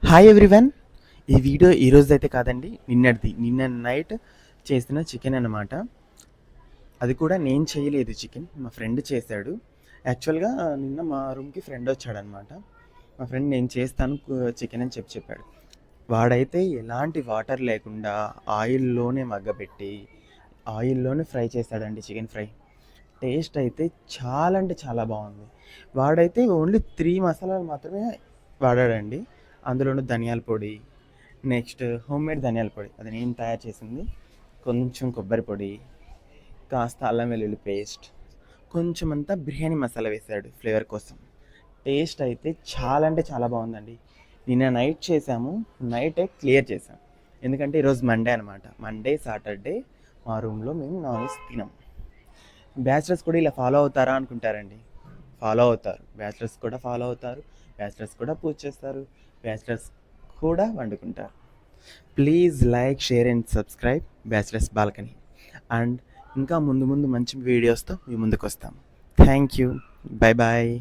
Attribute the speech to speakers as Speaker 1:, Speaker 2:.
Speaker 1: Hi everyone. ఈ video ఈరోజైతే కాదండి, నిన్న నైట్ చేసిన చికెన్ అనమాట. అది కూడా నేను చేయలేదు, చికెన్ మా ఫ్రెండ్ చేశాడు. యాక్చువల్గా నిన్న మా రూమ్కి ఫ్రెండ్ వచ్చాడనమాట. మా ఫ్రెండ్ నేను చేస్తాను చికెన్ అని చెప్పాడు. వాడైతే ఎలాంటి వాటర్ లేకుండా ఆయిల్లోనే మగ్గబెట్టి ఆయిల్లోనే ఫ్రై చేశాడండి చికెన్ ఫ్రై. టేస్ట్ అయితే చాలా అంటే చాలా బాగుంది. వాడైతే ఓన్లీ 3 మసాలాలు మాత్రమే వాడాడండి. అందులోనూ ధనియాల పొడి, నెక్స్ట్ హోమ్మేడ్ ధనియాల పొడి, అది నేను తయారు చేసింది. కొంచెం కొబ్బరి పొడి, కాస్త అల్లం వెల్లుల్లి పేస్ట్, కొంచెం అంతా బిర్యానీ మసాలా వేసాడు ఫ్లేవర్ కోసం. టేస్ట్ అయితే చాలా అంటే చాలా బాగుందండి. నిన్న నైట్ చేసాము, నైటే క్లియర్ చేసాం. ఎందుకంటే ఈరోజు మండే అనమాట. మండే సాటర్డే మా రూమ్లో మేము నాన్ వెజ్ తినాం. బ్యాచిలర్స్ కూడా ఇలా ఫాలో అవుతారా అనుకుంటారండి. ఫాలో అవుతారు, బ్యాచిలర్స్ కూడా ఫాలో అవుతారు, బ్యాచిలర్స్ కూడా పూజ చేస్తారు, బ్యాచిలర్స్ కూడా వండుకుంటారు. Please like, share and subscribe bachelors balcony. And ఇంకా ముందు ముందు మంచి వీడియోస్తో మీ ముందుకు వస్తాం. Thank you. Bye bye.